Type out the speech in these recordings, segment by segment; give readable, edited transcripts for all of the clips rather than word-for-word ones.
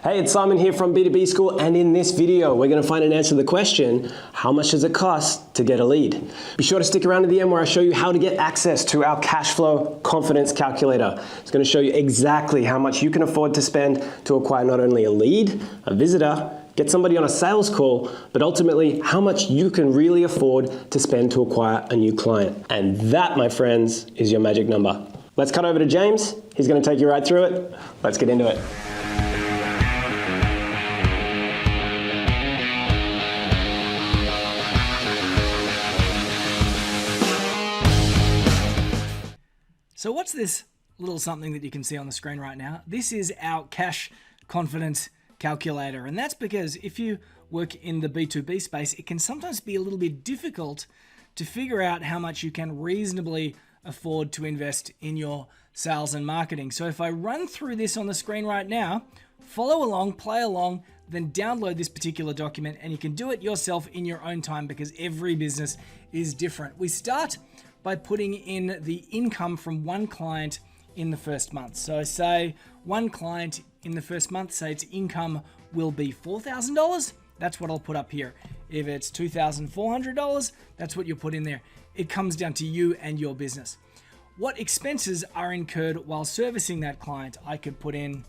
Hey, it's Simon here from B2B School, and in this video, we're going to find an answer to the question, how much does it cost to get a lead? Be sure to stick around to the end where I show you how to get access to our cash flow confidence calculator. It's going to show you exactly how much you can afford to spend to acquire not only a lead, a visitor, get somebody on a sales call, but ultimately how much you can really afford to spend to acquire a new client. And that, my friends, is your magic number. Let's cut over to James. He's going to take you right through it. Let's get into it. So what's this little something that you can see on the screen right now? This is our cash confidence calculator. And that's because if you work in the B2B space, it can sometimes be a little bit difficult to figure out how much you can reasonably afford to invest in your sales and marketing. So if I run through this on the screen right now, follow along, play along, then download this particular document, and you can do it yourself in your own time because every business is different. We start by putting in the income from one client in the first month. So say one client in the first month, say its income will be $4,000. That's what I'll put up here. If it's $2,400, that's what you'll put in there. It comes down to you and your business. What expenses are incurred while servicing that client? I could put in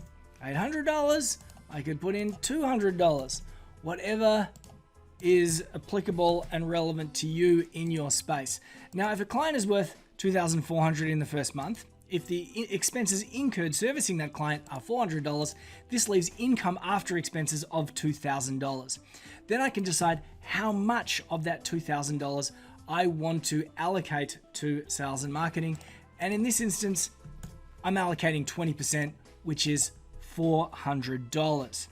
$800. I could put in $200. Whatever is applicable and relevant to you in your space. Now, if a client is worth $2,400 in the first month, if the expenses incurred servicing that client are $400, this leaves income after expenses of $2,000. Then I can decide how much of that $2,000 I want to allocate to sales and marketing. And in this instance, I'm allocating 20%, which is $400.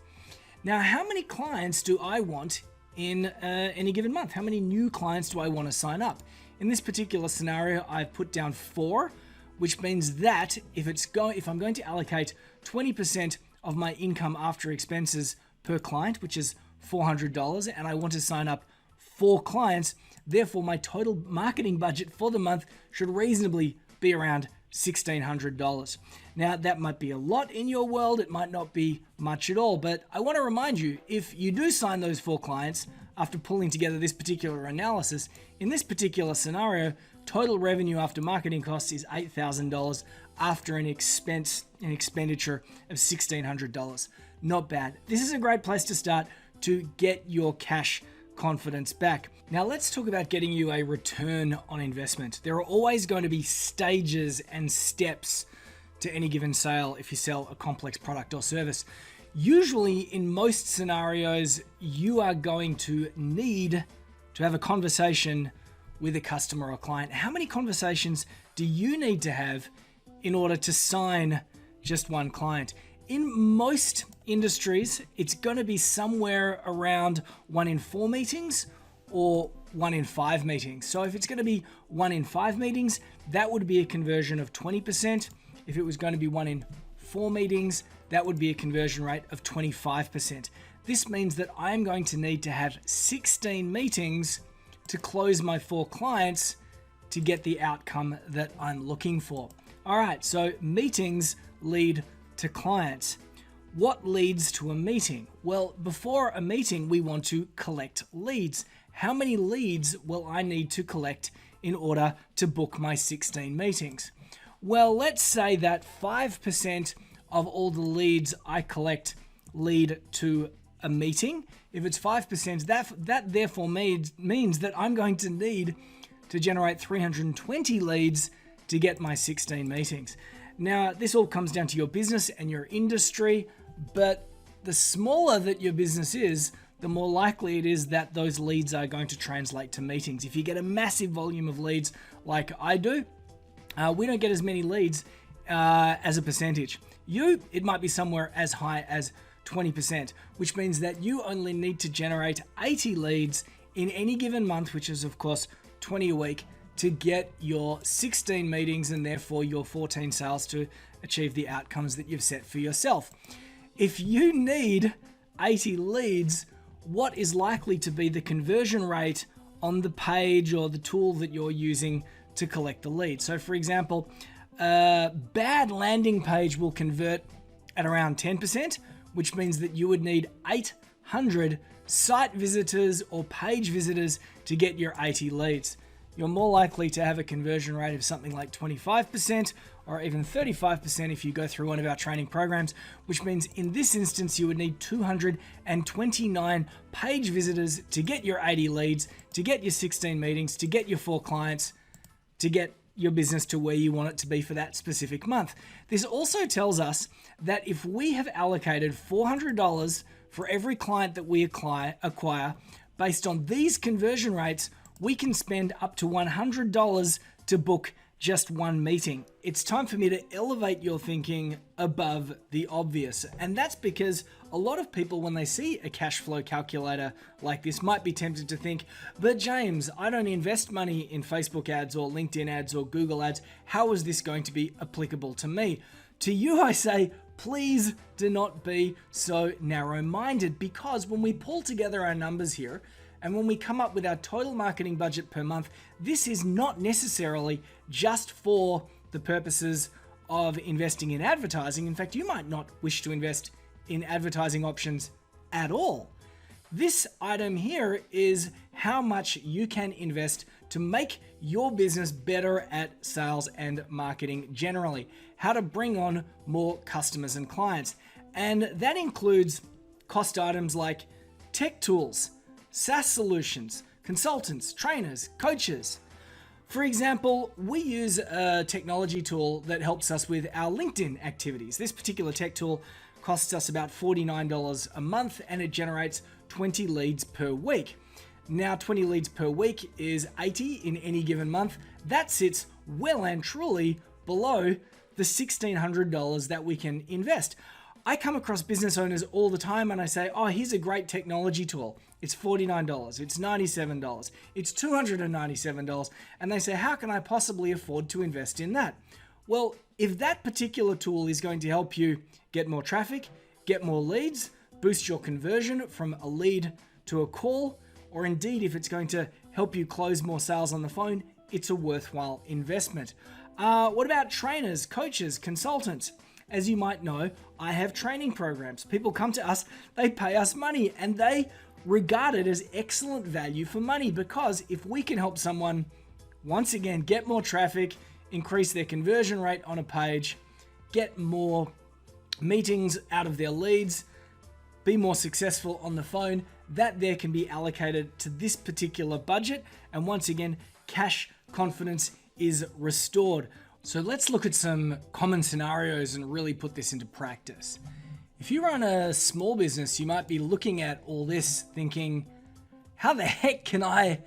Now, how many clients do I want in any given month? How many new clients do I want to sign up? In this particular scenario, I've put down 4, which means that if I'm going to allocate 20% of my income after expenses per client, which is $400, and I want to sign up 4 clients, therefore my total marketing budget for the month should reasonably be around $1,600. Now, that might be a lot in your world. It might not be much at all, but I want to remind you, if you do sign those 4 clients after pulling together this particular analysis, in this particular scenario, total revenue after marketing costs is $8,000 after an expenditure of $1,600. Not bad. This is a great place to start to get your cash confidence back. Now let's talk about getting you a return on investment. There are always going to be stages and steps to any given sale if you sell a complex product or service. Usually in most scenarios, you are going to need to have a conversation with a customer or client. How many conversations do you need to have in order to sign just one client? In most industries, it's going to be somewhere around 1 in 4 meetings or 1 in 5 meetings. So if it's going to be 1 in 5 meetings, that would be a conversion of 20%. If it was going to be 1 in 4 meetings, that would be a conversion rate of 25%. This means that I'm going to need to have 16 meetings to close my 4 clients to get the outcome that I'm looking for. All right, so meetings lead to clients. What leads to a meeting? Well, before a meeting, we want to collect leads. How many leads will I need to collect in order to book my 16 meetings? Well, let's say that 5% of all the leads I collect lead to a meeting. If it's 5%, that therefore means that I'm going to need to generate 320 leads to get my 16 meetings. Now, this all comes down to your business and your industry, but the smaller that your business is, the more likely it is that those leads are going to translate to meetings. If you get a massive volume of leads like I do, we don't get as many leads as a percentage. It might be somewhere as high as 20%, which means that you only need to generate 80 leads in any given month, which is of course 20 a week, to get your 16 meetings and therefore your 14 sales to achieve the outcomes that you've set for yourself. If you need 80 leads, what is likely to be the conversion rate on the page or the tool that you're using to collect the lead? So for example, a bad landing page will convert at around 10%, which means that you would need 800 site visitors or page visitors to get your 80 leads. You're more likely to have a conversion rate of something like 25% or even 35% if you go through one of our training programs, which means in this instance, you would need 229 page visitors to get your 80 leads, to get your 16 meetings, to get your 4 clients, to get your business to where you want it to be for that specific month. This also tells us that if we have allocated $400 for every client that we acquire, based on these conversion rates, we can spend up to $100 to book just one meeting. It's time for me to elevate your thinking above the obvious. And that's because a lot of people, when they see a cash flow calculator like this, might be tempted to think, but James, I don't invest money in Facebook ads or LinkedIn ads or Google ads. How is this going to be applicable to me? To you, I say, please do not be so narrow-minded, because when we pull together our numbers here, and when we come up with our total marketing budget per month, this is not necessarily just for the purposes of investing in advertising. In fact, you might not wish to invest in advertising options at all. This item here is how much you can invest to make your business better at sales and marketing generally, how to bring on more customers and clients. And that includes cost items like tech tools, SaaS solutions, consultants, trainers, coaches. For example, we use a technology tool that helps us with our LinkedIn activities. This particular tech tool costs us about $49 a month, and it generates 20 leads per week. Now, 20 leads per week is 80 in any given month. That sits well and truly below the $1,600 that we can invest. I come across business owners all the time and I say, oh, here's a great technology tool. It's $49, it's $97, it's $297. And they say, how can I possibly afford to invest in that? Well, if that particular tool is going to help you get more traffic, get more leads, boost your conversion from a lead to a call, or indeed if it's going to help you close more sales on the phone, it's a worthwhile investment. What about trainers, coaches, consultants? As you might know, I have training programs. People come to us, they pay us money, and they regard it as excellent value for money, because if we can help someone, once again, get more traffic, increase their conversion rate on a page, get more meetings out of their leads, be more successful on the phone, that there can be allocated to this particular budget. And once again, cash confidence is restored. So let's look at some common scenarios and really put this into practice. If you run a small business, you might be looking at all this thinking, how the heck can I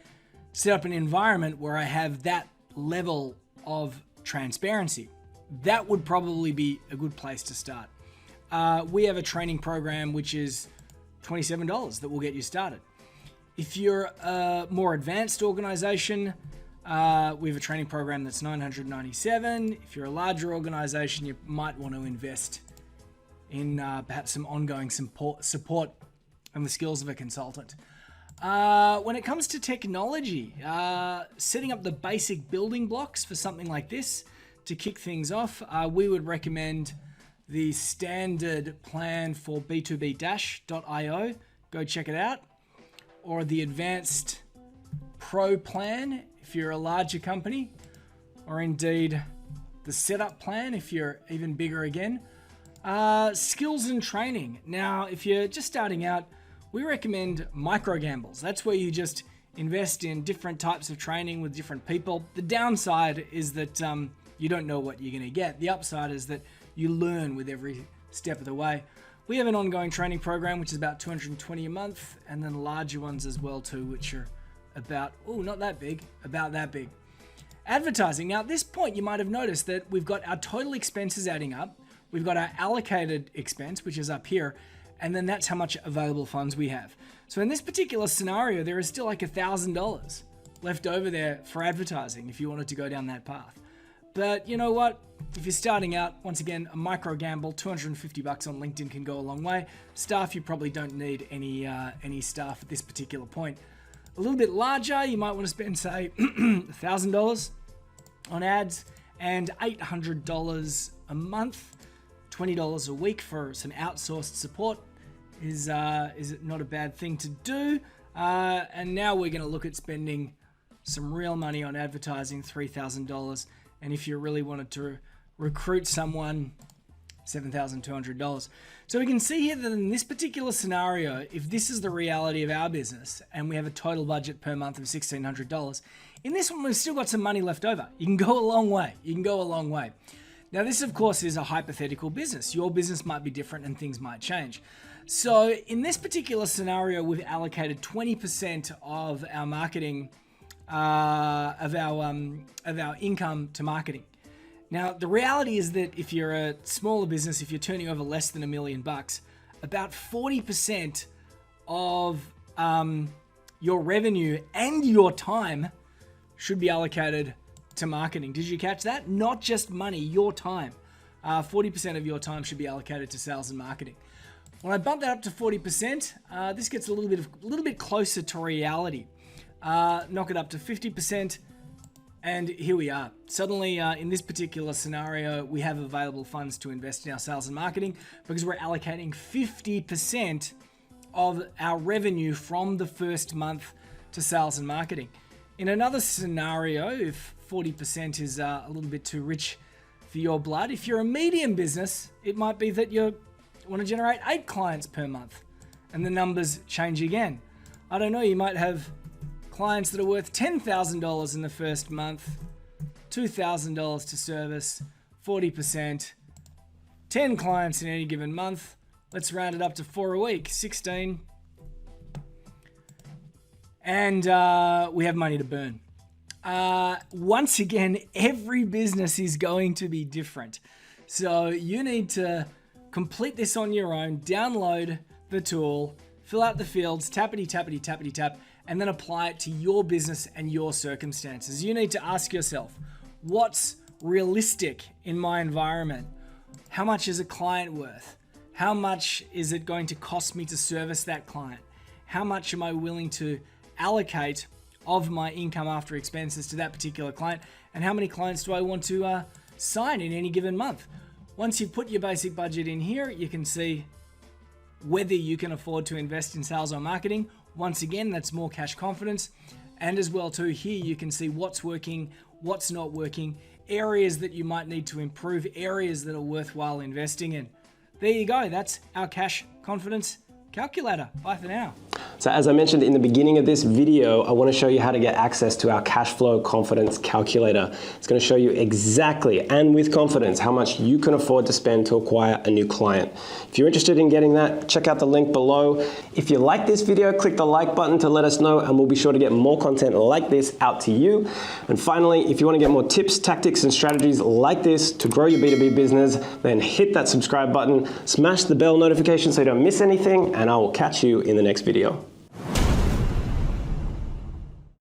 set up an environment where I have that level of transparency? That would probably be a good place to start. We have a training program which is $27 that will get you started. If you're a more advanced organization, we have a training program that's $997. If you're a larger organization, you might want to invest in perhaps some ongoing support and the skills of a consultant. When it comes to technology, setting up the basic building blocks for something like this to kick things off, we would recommend the standard plan for b2b-io. Go check it out. Or the advanced pro plan if you're a larger company, or indeed the setup plan if you're even bigger again. Skills and training. Now, if you're just starting out, we recommend micro gambles. That's where you just invest in different types of training with different people. The downside is that you don't know what you're going to get. The upside is that you learn with every step of the way. We have an ongoing training program, which is about $220 a month, and then larger ones as well too, which are about, not that big, about that big. Advertising. Now at this point, you might have noticed that we've got our total expenses adding up. We've got our allocated expense, which is up here, and then that's how much available funds we have. So in this particular scenario, there is still like $1,000 left over there for advertising if you wanted to go down that path. But you know what? If you're starting out, once again, a micro gamble, $250 on LinkedIn can go a long way. Staff, you probably don't need any staff at this particular point. A little bit larger, you might want to spend, say, $1,000 on ads and $800 a month $20 a week for some outsourced support is not a bad thing to do. And now we're going to look at spending some real money on advertising, $3,000. And if you really wanted to recruit someone, $7,200. So we can see here that in this particular scenario, if this is the reality of our business and we have a total budget per month of $1,600, in this one we've still got some money left over. You can go a long way. You can go a long way. Now this of course is a hypothetical business. Your business might be different and things might change. So in this particular scenario, we've allocated 20% of our marketing, of our income to marketing. Now, the reality is that if you're a smaller business, if you're turning over less than $1 million, about 40% of your revenue and your time should be allocated to marketing. Did you catch that? Not just money, your time. 40% of your time should be allocated to sales and marketing. When I bump that up to 40%, this gets a little bit closer to reality. Knock it up to 50%. And here we are. Suddenly, in this particular scenario, we have available funds to invest in our sales and marketing because we're allocating 50% of our revenue from the first month to sales and marketing. In another scenario, if 40% is a little bit too rich for your blood, if you're a medium business, it might be that you want to generate 8 clients per month and the numbers change again. I don't know, you might have clients that are worth $10,000 in the first month, $2,000 to service, 40%, 10 clients in any given month. Let's round it up to 4 a week, 16. And we have money to burn. Once again, every business is going to be different. So you need to complete this on your own, download the tool, fill out the fields, tappity, tappity, tappity, tap, and then apply it to your business and your circumstances. You need to ask yourself, what's realistic in my environment? How much is a client worth? How much is it going to cost me to service that client? How much am I willing to allocate of my income after expenses to that particular client? And how many clients do I want to sign in any given month? Once you put your basic budget in here, you can see whether you can afford to invest in sales or marketing. Once again, that's more cash confidence. And as well too, here you can see what's working, what's not working, areas that you might need to improve, areas that are worthwhile investing in. There you go. That's our cash confidence calculator. Bye for now. So as I mentioned in the beginning of this video, I want to show you how to get access to our cash flow confidence calculator. It's going to show you exactly and with confidence how much you can afford to spend to acquire a new client. If you're interested in getting that, check out the link below. If you like this video, click the like button to let us know, and we'll be sure to get more content like this out to you. And finally, if you want to get more tips, tactics, and strategies like this to grow your B2B business, then hit that subscribe button, smash the bell notification so you don't miss anything, and I will catch you in the next video.